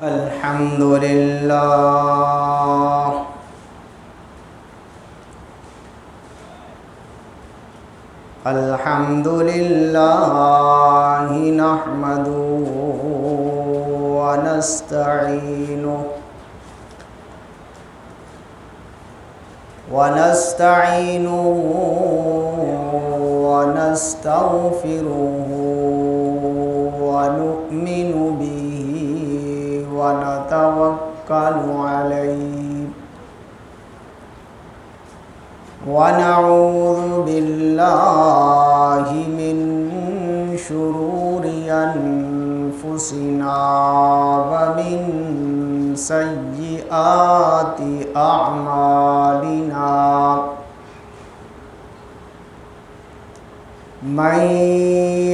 الحمد لله الحمد لله نحمده ونستعينه ونستغفره ونؤمن به ونتوكل عليه ونعوذ بالله من شرور أنفسنا ومن سيئات أعمالنا من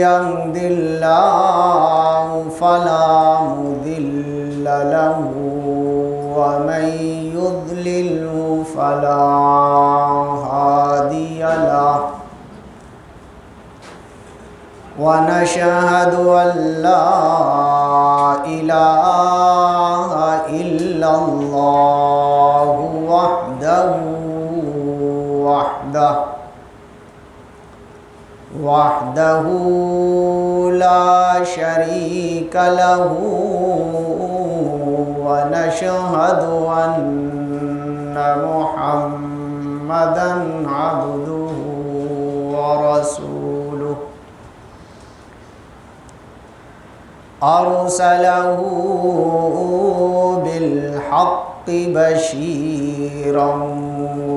يهد الله فلا مضل له ومن يضلله فلا هادي له ونشهد أن لا إله إلا الله وحده لا شريك له ونشهد أن محمدًا عبده ورسوله أرسله بالحق بشيرا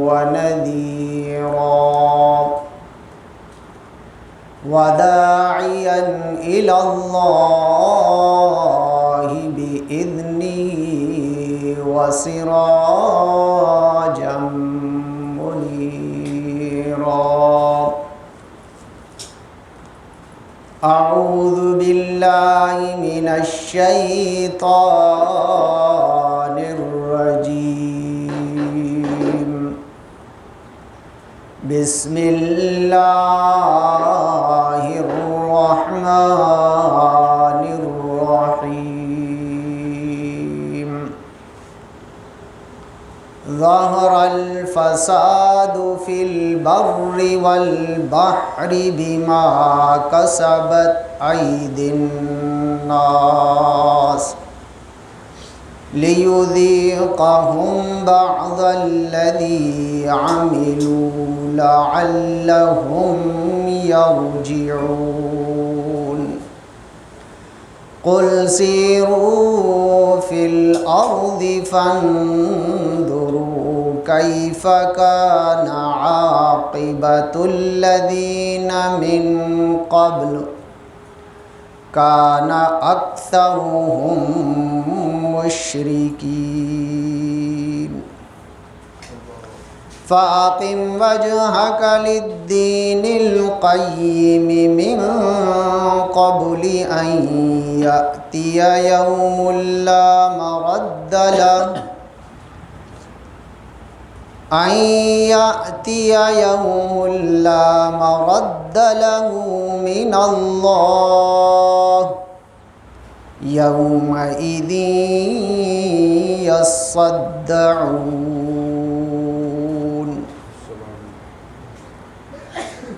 ونذيرا وداعيا إلى الله بإذنه وسراجا منيرا أعوذ بالله من الشيطان الرجيم بسم الله الرحمن الرحيم ظهر الفساد في البر والبحر بما كسبت أيدي الناس ليذيقهم بعض الذي عملوا لعلهم يرجعون قل سيروا في الأرض فانظروا كيف كان عاقبة الذين من قبل كان أكثرهم مشركين فأقم وجهك للدين القيم من قبل أن يأتي يوم لا مرد له من الله يومئذ يصدعون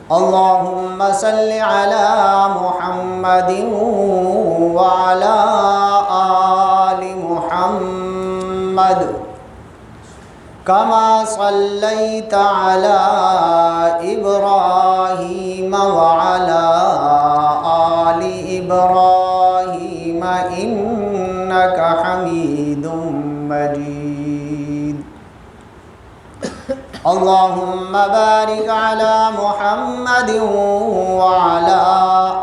اللهم صل على محمد وعلى آل محمد كما صليت على إبراهيم وعلى آل إبراهيم إنك حميد مجيد اللهم بارك على محمد وعلى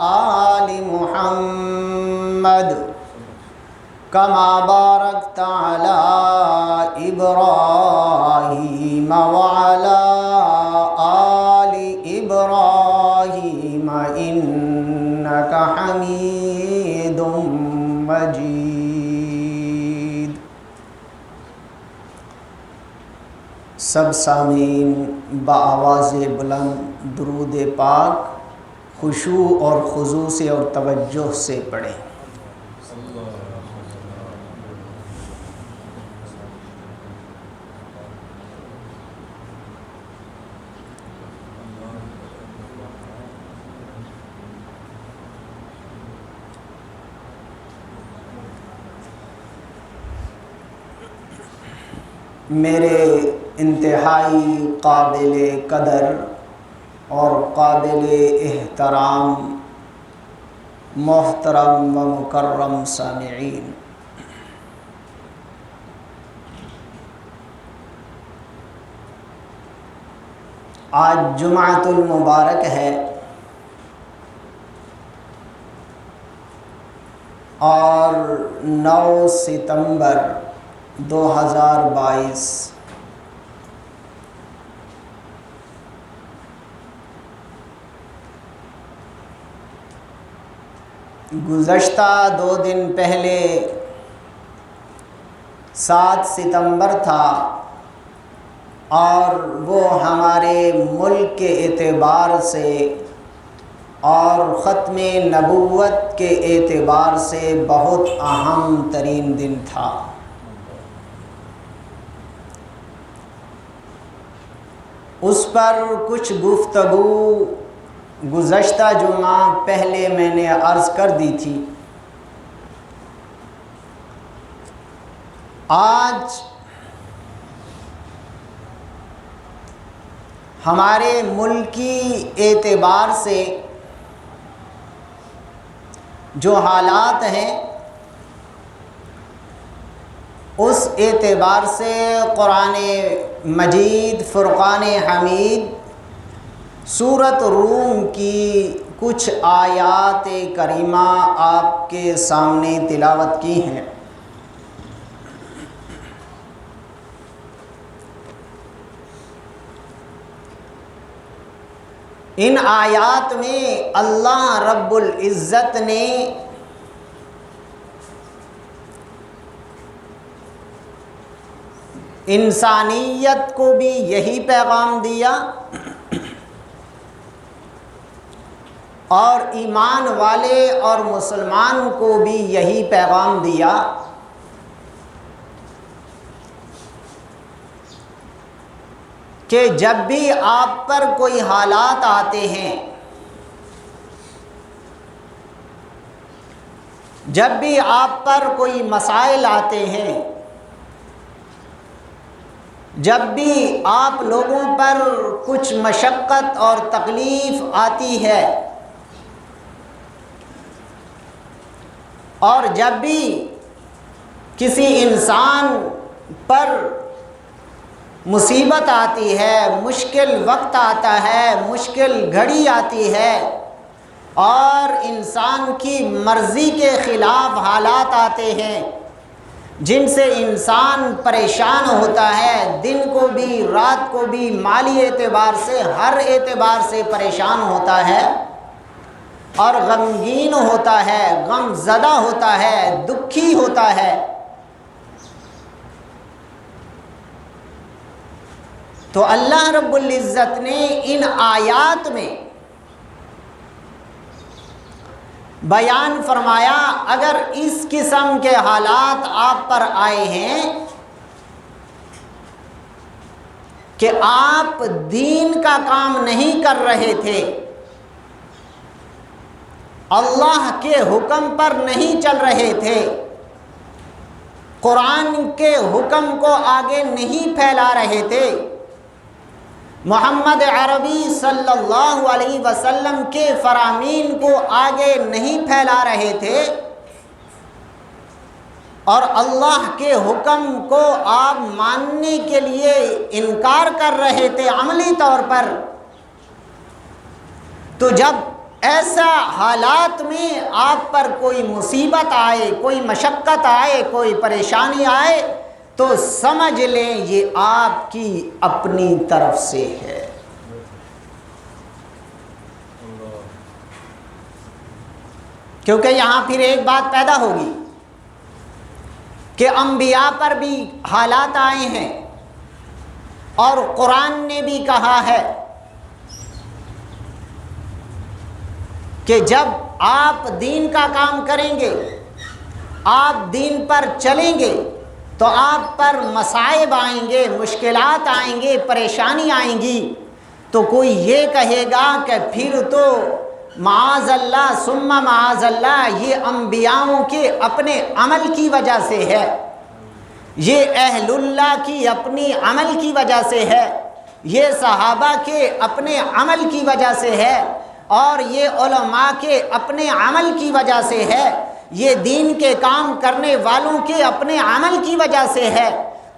آل محمد كما باركت على إبراهيم وعلى آل إبراهيم إنك حميد مجيد سب سامعین بآواز بلند درود پاک خشوع اور خضوع سے اور توجہ سے پڑھیں۔ میرے انتہائی قابل قدر اور قابل احترام محترم و مکرم سامعین، آج جمعۃ المبارک ہے اور 9 ستمبر 2022 گزشتہ 2 دن پہلے 7 ستمبر تھا اور وہ ہمارے ملک کے اعتبار سے اور ختم نبوت کے اعتبار سے بہت اہم ترین دن تھا۔ اس پر کچھ گفتگو گزشتہ جمعہ پہلے میں نے عرض کر دی تھی۔ آج ہمارے ملکی اعتبار سے جو حالات ہیں اس اعتبار سے قرآن مجید فرقان حمید سورۃ روم کی کچھ آیات کریمہ آپ کے سامنے تلاوت کی ہیں۔ ان آیات میں اللہ رب العزت نے انسانیت کو بھی یہی پیغام دیا اور ایمان والے اور مسلمان کو بھی یہی پیغام دیا کہ جب بھی آپ پر کوئی حالات آتے ہیں، جب بھی آپ پر کوئی مسائل آتے ہیں، جب بھی آپ لوگوں پر کچھ مشقت اور تکلیف آتی ہے اور جب بھی کسی انسان پر مصیبت آتی ہے، مشکل وقت آتا ہے، مشکل گھڑی آتی ہے اور انسان کی مرضی کے خلاف حالات آتے ہیں جن سے انسان پریشان ہوتا ہے، دن کو بھی رات کو بھی، مالی اعتبار سے ہر اعتبار سے پریشان ہوتا ہے اور غمگین ہوتا ہے، غم زدہ ہوتا ہے، دکھی ہوتا ہے، تو اللہ رب العزت نے ان آیات میں بیان فرمایا اگر اس قسم کے حالات آپ پر آئے ہیں کہ آپ دین کا کام نہیں کر رہے تھے، اللہ کے حکم پر نہیں چل رہے تھے، قرآن کے حکم کو آگے نہیں پھیلا رہے تھے، محمد عربی صلی اللہ علیہ وسلم کے فرامین کو آگے نہیں پھیلا رہے تھے اور اللہ کے حکم کو آپ ماننے کے لیے انکار کر رہے تھے عملی طور پر، تو جب ایسا حالات میں آپ پر کوئی مصیبت آئے، کوئی مشقت آئے، کوئی پریشانی آئے تو سمجھ لیں یہ آپ کی اپنی طرف سے ہے۔ کیونکہ یہاں پھر ایک بات پیدا ہوگی کہ انبیاء پر بھی حالات آئے ہیں اور قرآن نے بھی کہا ہے کہ جب آپ دین کا کام کریں گے، آپ دین پر چلیں گے تو آپ پر مصائب آئیں گے، مشکلات آئیں گے، پریشانی آئیں گی، تو کوئی یہ کہے گا کہ پھر تو معاذ اللہ ثم معاذ اللہ یہ انبیاءوں کے اپنے عمل کی وجہ سے ہے، یہ اہل اللہ کی اپنی عمل کی وجہ سے ہے، یہ صحابہ کے اپنے عمل کی وجہ سے ہے، اور یہ علماء کے اپنے عمل کی وجہ سے ہے، یہ دین کے کام کرنے والوں کے اپنے عمل کی وجہ سے ہے۔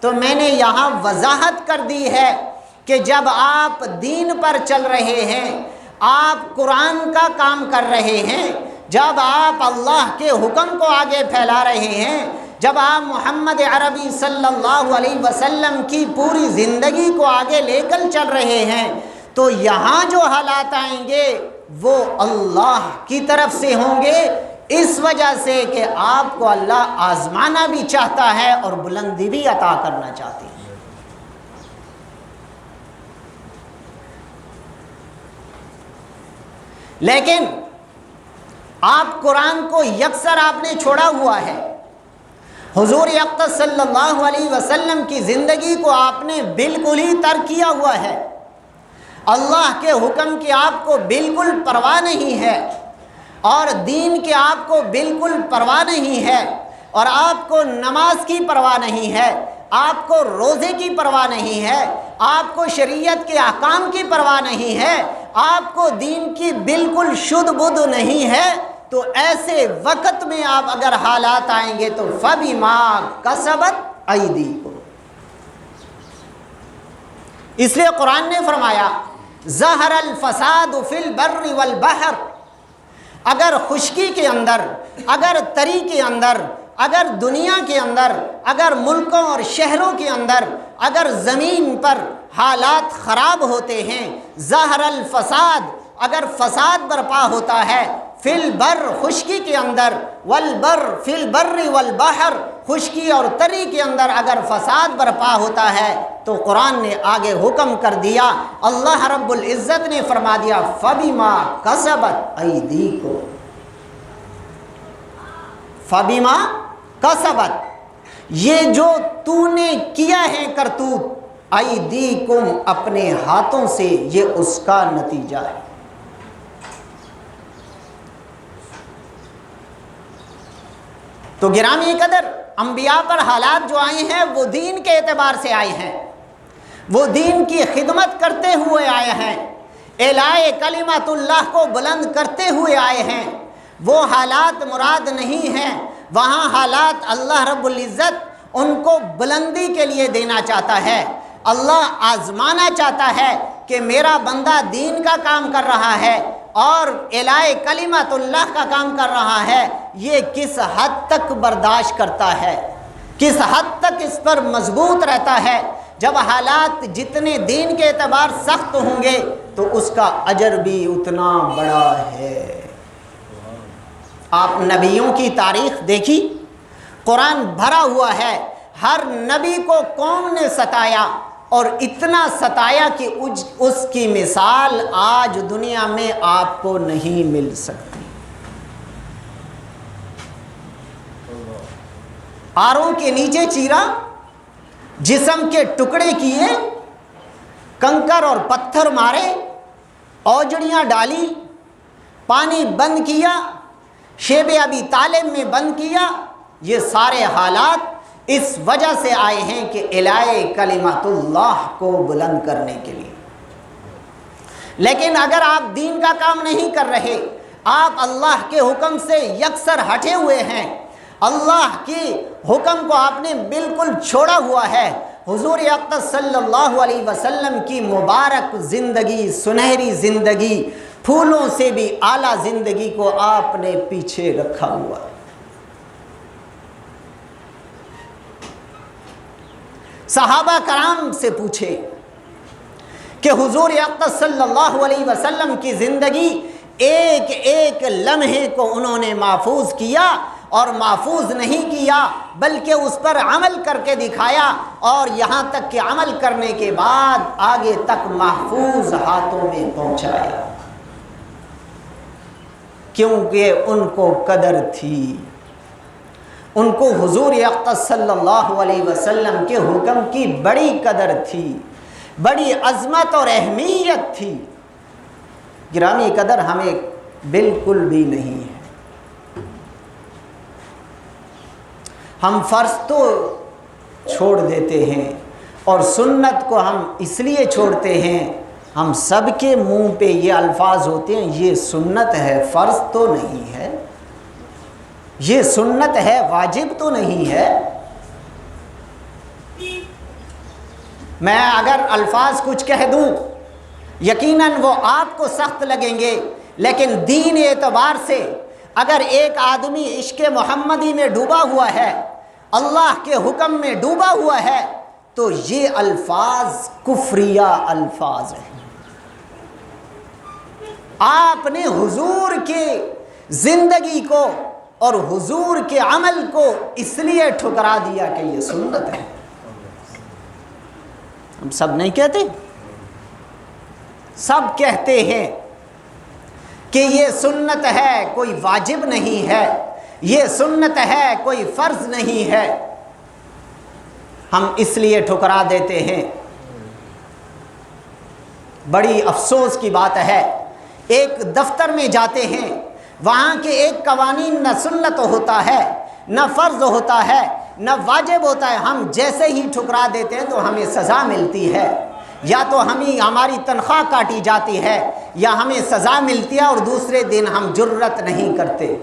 تو میں نے یہاں وضاحت کر دی ہے کہ جب آپ دین پر چل رہے ہیں، آپ قرآن کا کام کر رہے ہیں، جب آپ اللہ کے حکم کو آگے پھیلا رہے ہیں، جب آپ محمد عربی صلی اللہ علیہ وسلم کی پوری زندگی کو آگے لے کر چل رہے ہیں، تو یہاں جو حالات آئیں گے وہ اللہ کی طرف سے ہوں گے، اس وجہ سے کہ آپ کو اللہ آزمانا بھی چاہتا ہے اور بلندی بھی عطا کرنا چاہتے ہیں۔ لیکن آپ قرآن کو یکسر آپ نے چھوڑا ہوا ہے، حضور اقدس صلی اللہ علیہ وسلم کی زندگی کو آپ نے بالکل ہی ترک کیا ہوا ہے، اللہ کے حکم کی آپ کو بالکل پرواہ نہیں ہے، اور دین کی آپ کو بالکل پرواہ نہیں ہے، اور آپ کو نماز کی پرواہ نہیں ہے، آپ کو روزے کی پرواہ نہیں ہے، آپ کو شریعت کے احکام کی پرواہ نہیں ہے، آپ کو دین کی بالکل شدھ بدھ نہیں ہے، تو ایسے وقت میں آپ اگر حالات آئیں گے تو فَبِمَا كَسَبَتْ أَيْدِيكُمْ، اس لیے قرآن نے فرمایا ظَهَرَ الْفَسَادُ فِي الْبَرِّ وَالْبَحْرِ، اگر خشکی کے اندر، اگر تری کے اندر، اگر دنیا کے اندر، اگر ملکوں اور شہروں کے اندر، اگر زمین پر حالات خراب ہوتے ہیں، ظاہر الفساد، اگر فساد برپا ہوتا ہے، فی البر، خشکی کے اندر، والبر، فی البر والبحر، خشکی اور تری کے اندر اگر فساد برپا ہوتا ہے، تو قرآن نے آگے حکم کر دیا، اللہ رب العزت نے فرما دیا فَبِمَا كَسَبَتْ أَيْدِيكُمْ، فَبِمَا كَسَبَتْ، یہ جو تو نے کیا ہے کرتوت، ایدیکم، اپنے ہاتھوں سے، یہ اس کا نتیجہ ہے۔ تو گرامی قدر، انبیاء پر حالات جو آئے ہیں وہ دین کے اعتبار سے آئے ہیں، وہ دین کی خدمت کرتے ہوئے آئے ہیں، اعلاء کلمت اللہ کو بلند کرتے ہوئے آئے ہیں، وہ حالات مراد نہیں ہیں، وہاں حالات اللہ رب العزت ان کو بلندی کے لیے دینا چاہتا ہے، اللہ آزمانا چاہتا ہے کہ میرا بندہ دین کا کام کر رہا ہے اور اعلاء کلمت اللہ کا کام کر رہا ہے، یہ کس حد تک برداشت کرتا ہے، کس حد تک اس پر مضبوط رہتا ہے۔ جب حالات جتنے دین کے اعتبار سخت ہوں گے تو اس کا اجر بھی اتنا بڑا ہے۔ آپ نبیوں کی تاریخ دیکھی، قرآن بھرا ہوا ہے، ہر نبی کو قوم نے ستایا، اور اتنا ستایا کہ اس کی مثال آج دنیا میں آپ کو نہیں مل سکتی۔ آروں کے نیچے چیرا، جسم کے ٹکڑے کیے، کنکر اور پتھر مارے، اوجڑیاں ڈالی، پانی بند کیا، شیب ابی طالب میں بند کیا، یہ سارے حالات اس وجہ سے آئے ہیں کہ اعلاء کلمت اللہ کو بلند کرنے کے لیے۔ لیکن اگر آپ دین کا کام نہیں کر رہے، آپ اللہ کے حکم سے یکسر ہٹے ہوئے ہیں، اللہ کے حکم کو آپ نے بالکل چھوڑا ہوا ہے، حضور اقدس صلی اللہ علیہ وسلم کی مبارک زندگی، سنہری زندگی، پھولوں سے بھی اعلیٰ زندگی کو آپ نے پیچھے رکھا ہوا ہے۔ صحابہ کرام سے پوچھے کہ حضور اقدس صلی اللہ علیہ وسلم کی زندگی ایک ایک لمحے کو انہوں نے محفوظ کیا، اور محفوظ نہیں کیا بلکہ اس پر عمل کر کے دکھایا، اور یہاں تک کہ عمل کرنے کے بعد آگے تک محفوظ ہاتھوں میں پہنچایا، کیونکہ ان کو قدر تھی، ان کو حضور اقدس صلی اللہ علیہ وسلم کے حکم کی بڑی قدر تھی، بڑی عظمت اور اہمیت تھی۔ گرامی قدر ہمیں بالکل بھی نہیں ہے۔ ہم فرض تو چھوڑ دیتے ہیں، اور سنت کو ہم اس لیے چھوڑتے ہیں، ہم سب کے منہ پہ یہ الفاظ ہوتے ہیں، یہ سنت ہے، فرض تو نہیں ہے، یہ سنت ہے، واجب تو نہیں ہے۔ میں اگر الفاظ کچھ کہہ دوں یقیناً وہ آپ کو سخت لگیں گے، لیکن دین اعتبار سے اگر ایک آدمی عشق محمدی میں ڈوبا ہوا ہے، اللہ کے حکم میں ڈوبا ہوا ہے، تو یہ الفاظ کفریہ الفاظ ہیں۔ آپ نے حضور کی زندگی کو اور حضور کے عمل کو اس لیے ٹھکرا دیا کہ یہ سنت ہے۔ ہم سب نہیں کہتے، سب کہتے ہیں کہ یہ سنت ہے، کوئی واجب نہیں ہے، یہ سنت ہے، کوئی فرض نہیں ہے، ہم اس لیے ٹھکرا دیتے ہیں۔ بڑی افسوس کی بات ہے، ایک دفتر میں جاتے ہیں، وہاں کے ایک قوانین نہ سنت ہوتا ہے، نہ فرض ہوتا ہے، نہ واجب ہوتا ہے، ہم جیسے ہی ٹھکرا دیتے ہیں تو ہمیں سزا ملتی ہے، یا تو ہماری تنخواہ کاٹی جاتی ہے، یا ہمیں سزا ملتی ہے، اور دوسرے دن ہم جرت نہیں کرتے۔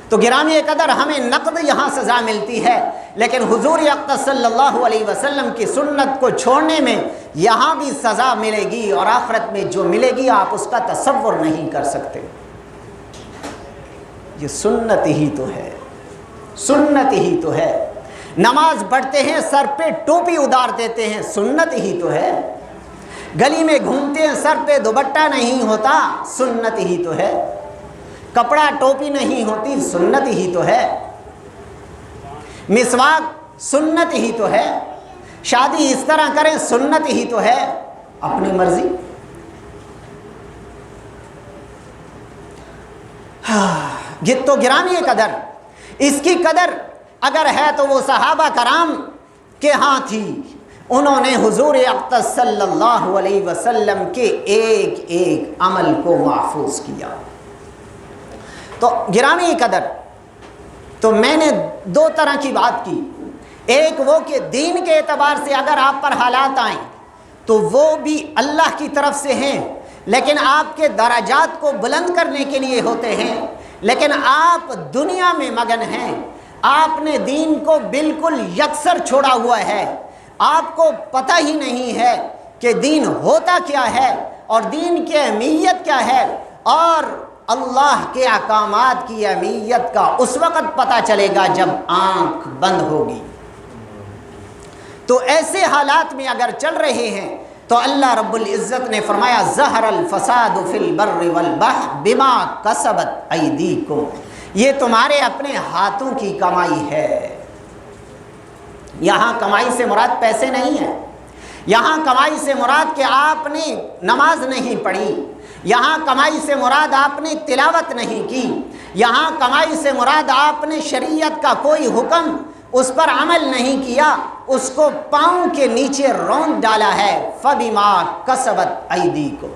تو گرامی قدر ہمیں نقد یہاں سزا ملتی ہے، لیکن حضور اقدس صلی اللہ علیہ وسلم کی سنت کو چھوڑنے میں یہاں بھی سزا ملے گی، اور آخرت میں جو ملے گی آپ اس کا تصور نہیں کر سکتے۔ یہ سنت ہی تو ہے، سنت ہی تو ہے۔ نماز پڑھتے ہیں، سر پہ ٹوپی اتار دیتے ہیں، سنت ہی تو ہے۔ گلی میں گھومتے ہیں، سر پہ دوپٹہ نہیں ہوتا، سنت ہی تو ہے۔ کپڑا ٹوپی نہیں ہوتی، سنت ہی تو ہے۔ مسواک سنت ہی تو ہے۔ شادی اس طرح کریں، سنت ہی تو ہے۔ اپنی مرضی۔ یہ تو گرامی قدر، اس کی قدر اگر ہے تو وہ صحابہ کرام کے ہاں تھی، انہوں نے حضور اقدس صلی اللہ علیہ وسلم کے ایک ایک عمل کو محفوظ کیا۔ تو گرامی قدر، تو میں نے دو طرح کی بات کی، ایک وہ کہ دین کے اعتبار سے اگر آپ پر حالات آئیں تو وہ بھی اللہ کی طرف سے ہیں، لیکن آپ کے درجات کو بلند کرنے کے لیے ہوتے ہیں، لیکن آپ دنیا میں مگن ہیں، آپ نے دین کو بالکل یکسر چھوڑا ہوا ہے، آپ کو پتہ ہی نہیں ہے کہ دین ہوتا کیا ہے اور دین کی اہمیت کیا ہے، اور اللہ کے احکامات کی اہمیت کا اس وقت پتہ چلے گا جب آنکھ بند ہوگی۔ تو ایسے حالات میں اگر چل رہے ہیں تو اللہ رب العزت نے فرمایا ظہر الفساد فی البر والبحر بما کسبت ایدیکم، یہ تمہارے اپنے ہاتھوں کی کمائی ہے۔ یہاں کمائی سے مراد پیسے نہیں ہے، یہاں کمائی سے مراد کہ آپ نے نماز نہیں پڑھی، یہاں کمائی سے مراد آپ نے تلاوت نہیں کی، یہاں کمائی سے مراد آپ نے شریعت کا کوئی حکم اس پر عمل نہیں کیا، اس کو پاؤں کے نیچے روند ڈالا ہے۔ فَبِمَا كَسَبَتْ أَيْدِيكُمْ،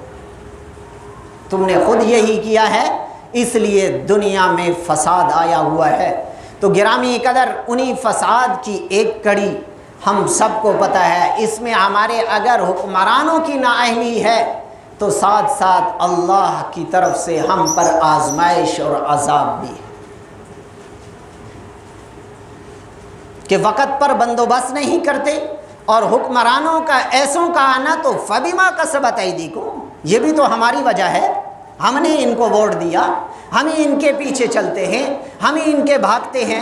تم نے خود یہی کیا ہے، اس لیے دنیا میں فساد آیا ہوا ہے۔ تو گرامی قدر انہی فساد کی ایک کڑی ہم سب کو پتہ ہے، اس میں ہمارے اگر حکمرانوں کی نااہلی ہے تو ساتھ ساتھ اللہ کی طرف سے ہم پر آزمائش اور عذاب بھی ہے کہ وقت پر بندوبست نہیں کرتے، اور حکمرانوں کا ایسوں کا آنا تو فبما کسبت ایدیکم، یہ بھی تو ہماری وجہ ہے، ہم نے ان کو ووٹ دیا، ہم ہی ان کے پیچھے چلتے ہیں، ہم ہی ان کے بھاگتے ہیں۔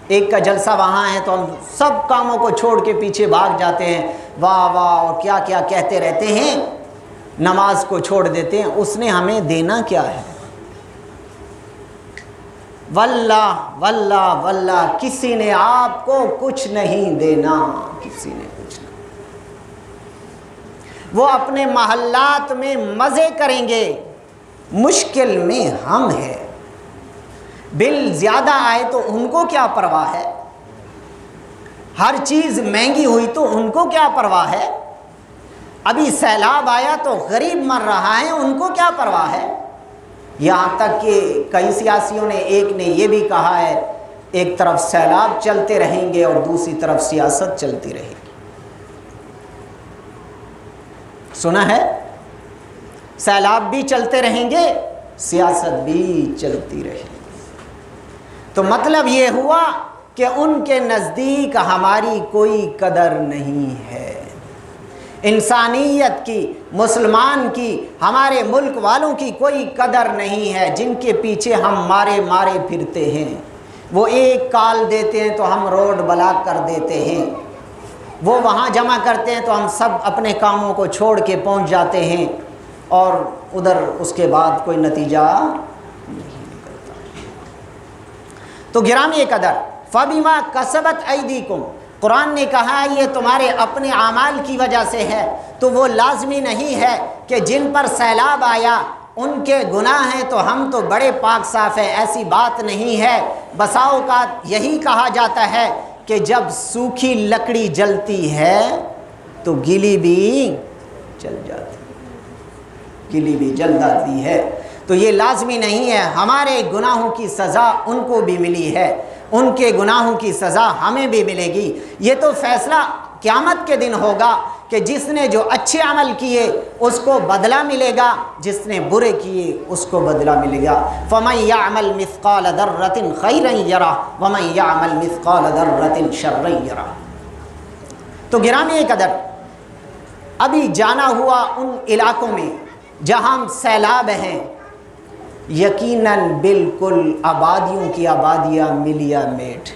ایک کا جلسہ وہاں ہے تو ہم سب کاموں کو چھوڑ کے پیچھے بھاگ جاتے ہیں، واہ واہ اور کیا کیا کہتے رہتے ہیں، نماز کو چھوڑ دیتے ہیں۔ اس نے ہمیں دینا کیا ہے؟ واللہ واللہ واللہ کسی نے آپ کو کچھ نہیں دینا، کسی نے کچھ نہیں۔ وہ اپنے محلات میں مزے کریں گے، مشکل میں ہم ہیں۔ بل زیادہ آئے تو ان کو کیا پرواہ ہے، ہر چیز مہنگی ہوئی تو ان کو کیا پرواہ ہے، ابھی سیلاب آیا تو غریب مر رہا ہے، ان کو کیا پرواہ ہے۔ یہاں تک کہ کئی سیاسیوں نے، ایک نے یہ بھی کہا ہے ایک طرف سیلاب چلتے رہیں گے اور دوسری طرف سیاست چلتی رہے گی۔ سنا ہے؟ سیلاب بھی چلتے رہیں گے، سیاست بھی چلتی رہے گی۔ تو مطلب یہ ہوا کہ ان کے نزدیک ہماری کوئی قدر نہیں ہے، انسانیت کی، مسلمان کی، ہمارے ملک والوں کی کوئی قدر نہیں ہے، جن کے پیچھے ہم مارے مارے پھرتے ہیں۔ وہ ایک کال دیتے ہیں تو ہم روڈ بلاک کر دیتے ہیں، وہ وہاں جمع کرتے ہیں تو ہم سب اپنے کاموں کو چھوڑ کے پہنچ جاتے ہیں، اور ادھر اس کے بعد کوئی نتیجہ نہیں نکلتا۔ تو گرامی قدر، فَبِمَا كَسَبَتْ أَيْدِيكُمْ، قرآن نے کہا یہ تمہارے اپنے اعمال کی وجہ سے ہے، تو وہ لازمی نہیں ہے کہ جن پر سیلاب آیا ان کے گناہ ہیں تو ہم تو بڑے پاک صاف ہیں، ایسی بات نہیں ہے۔ بسا اوقات یہی کہا جاتا ہے کہ جب سوکھی لکڑی جلتی ہے تو گیلی بھی جل جاتی ہے، گیلی بھی جل جاتی ہے۔ تو یہ لازمی نہیں ہے، ہمارے گناہوں کی سزا ان کو بھی ملی ہے، ان کے گناہوں کی سزا ہمیں بھی ملے گی۔ یہ تو فیصلہ قیامت کے دن ہوگا کہ جس نے جو اچھے عمل کیے اس کو بدلہ ملے گا، جس نے برے کیے اس کو بدلہ ملے گا۔ فَمَن يَعْمَلْ مِثْقَالَ ذَرَّةٍ خَيْرًا يَرَهُ وَمَن يَعْمَلْ مِثْقَالَ ذَرَّةٍ شَرًّا يَرَهُ۔ تو گرامی قدر، ابھی جانا ہوا ان علاقوں میں جہاں سیلاب ہیں، یقیناً بالکل آبادیوں کی آبادیاں ملیا میٹ۔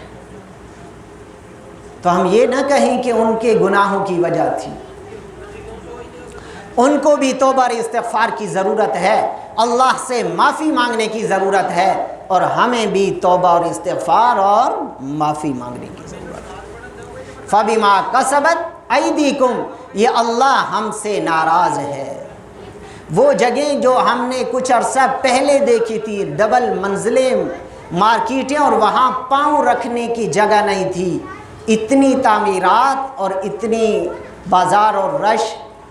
تو ہم یہ نہ کہیں کہ ان کے گناہوں کی وجہ تھی، ان کو بھی توبہ اور استغفار کی ضرورت ہے، اللہ سے معافی مانگنے کی ضرورت ہے، اور ہمیں بھی توبہ اور استغفار اور معافی مانگنے کی ضرورت ہے۔ فَبِمَا كَسَبَتْ أَيْدِيكُمْ، یہ اللہ ہم سے ناراض ہے۔ وہ جگہیں جو ہم نے کچھ عرصہ پہلے دیکھی تھی، ڈبل منزلیں مارکیٹیں، اور وہاں پاؤں رکھنے کی جگہ نہیں تھی، اتنی تعمیرات اور اتنی بازار اور رش،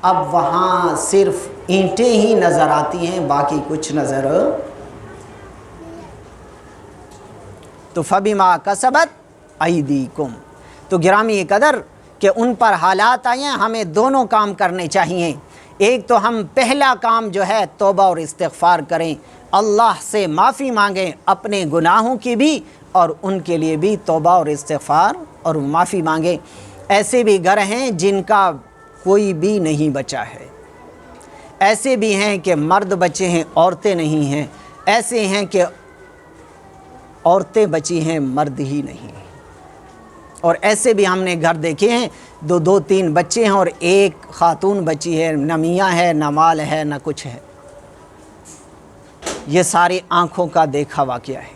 اب وہاں صرف اینٹیں ہی نظر آتی ہیں، باقی کچھ نظر۔ تو فَبِمَا كَسَبَتْ أَيْدِيكُمْ، تو گرامی قدر کہ ان پر حالات آئے ہیں، ہمیں دونوں کام کرنے چاہیے۔ ایک تو ہم پہلا کام جو ہے توبہ اور استغفار کریں، اللہ سے معافی مانگیں اپنے گناہوں کی بھی اور ان کے لیے بھی توبہ اور استغفار اور معافی مانگیں۔ ایسے بھی گھر ہیں جن کا کوئی بھی نہیں بچا ہے، ایسے بھی ہیں کہ مرد بچے ہیں عورتیں نہیں ہیں، ایسے ہیں کہ عورتیں بچی ہیں مرد ہی نہیں، اور ایسے بھی ہم نے گھر دیکھے ہیں دو تین بچے ہیں اور ایک خاتون بچی ہے، نہ میاں ہے نہ مال ہے نہ کچھ ہے۔ یہ ساری آنکھوں کا دیکھا واقعہ ہے۔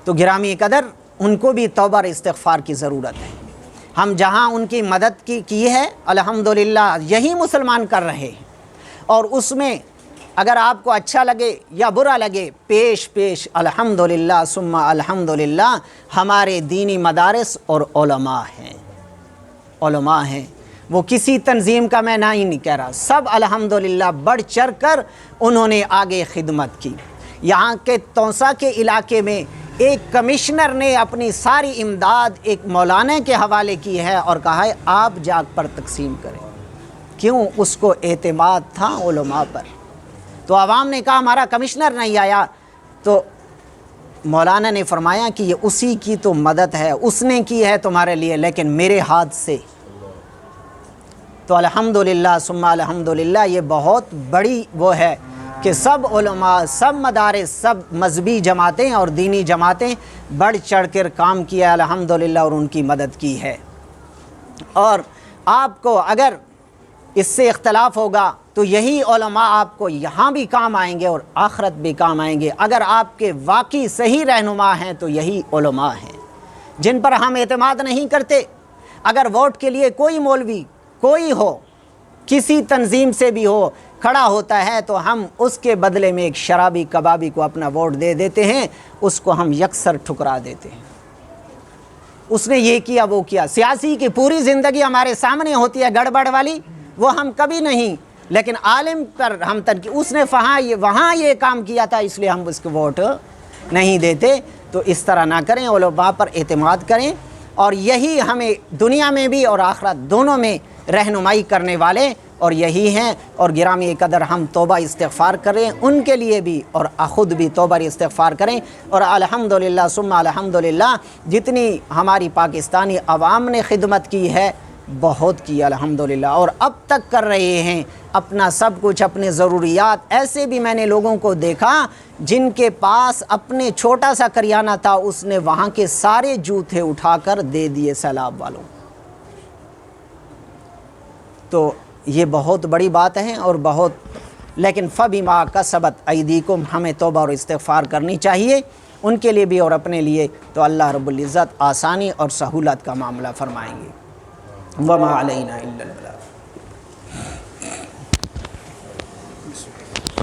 تو گرامی قدر، ان کو بھی توبہ اور استغفار کی ضرورت ہے۔ ہم جہاں ان کی مدد کی ہے الحمدللہ یہی مسلمان کر رہے ہیں، اور اس میں اگر آپ کو اچھا لگے یا برا لگے، پیش الحمدللہ ثم الحمدللہ ہمارے دینی مدارس اور علماء ہیں۔ وہ کسی تنظیم کا میں نہیں کہہ رہا، سب الحمدللہ بڑھ چڑھ کر انہوں نے آگے خدمت کی۔ یہاں کے توسا کے علاقے میں ایک کمشنر نے اپنی ساری امداد ایک مولانا کے حوالے کی ہے اور کہا ہے آپ جاگ پر تقسیم کریں۔ کیوں؟ اس کو اعتماد تھا علماء پر۔ تو عوام نے کہا ہمارا کمشنر نہیں آیا، تو مولانا نے فرمایا کہ یہ اسی کی تو مدد ہے، اس نے کی ہے تمہارے لیے، لیکن میرے ہاتھ سے۔ تو الحمدللہ ثم الحمدللہ یہ بہت بڑی وہ ہے کہ سب علماء، سب مدارس، سب مذہبی جماعتیں اور دینی جماعتیں بڑھ چڑھ کر کام کیا الحمدللہ اور ان کی مدد کی ہے۔ اور آپ کو اگر اس سے اختلاف ہوگا تو یہی علماء آپ کو یہاں بھی کام آئیں گے اور آخرت بھی کام آئیں گے۔ اگر آپ کے واقعی صحیح رہنما ہیں تو یہی علماء ہیں جن پر ہم اعتماد نہیں کرتے۔ اگر ووٹ کے لیے کوئی مولوی کوئی ہو، کسی تنظیم سے بھی ہو، کھڑا ہوتا ہے تو ہم اس کے بدلے میں ایک شرابی کبابی کو اپنا ووٹ دے دیتے ہیں، اس کو ہم یکسر ٹھکرا دیتے ہیں۔ اس نے یہ کیا وہ کیا، سیاسی کی پوری زندگی ہمارے سامنے ہوتی ہے گڑبڑ والی، وہ ہم کبھی نہیں، لیکن عالم پر ہم تنقید، اس نے وہاں یہ کام کیا تھا اس لیے ہم اس کو ووٹ نہیں دیتے۔ تو اس طرح نہ کریں، علماء پر اعتماد کریں، اور یہی ہمیں دنیا میں بھی اور آخرت دونوں میں رہنمائی کرنے والے اور یہی ہیں۔ اور گرامی قدر ہم توبہ استغفار کریں ان کے لیے بھی، اور خود بھی توبہ استغفار کریں۔ اور الحمدللہ ثم الحمدللہ جتنی ہماری پاکستانی عوام نے خدمت کی ہے بہت کی الحمدللہ، اور اب تک کر رہے ہیں اپنا سب کچھ، اپنے ضروریات۔ ایسے بھی میں نے لوگوں کو دیکھا جن کے پاس اپنے چھوٹا سا کریانہ تھا، اس نے وہاں کے سارے جوتے اٹھا کر دے دیے سیلاب والوں۔ تو یہ بہت بڑی بات ہے اور بہت، لیکن فَبِمَا كَسَبَتْ أَيْدِيكُمْ ہمیں توبہ اور استغفار کرنی چاہیے ان کے لیے بھی اور اپنے لیے، تو اللہ رب العزت آسانی اور سہولت کا معاملہ فرمائیں گے۔ وَمَا عَلَيْنَا إِلَّا الْبَلَاغُ۔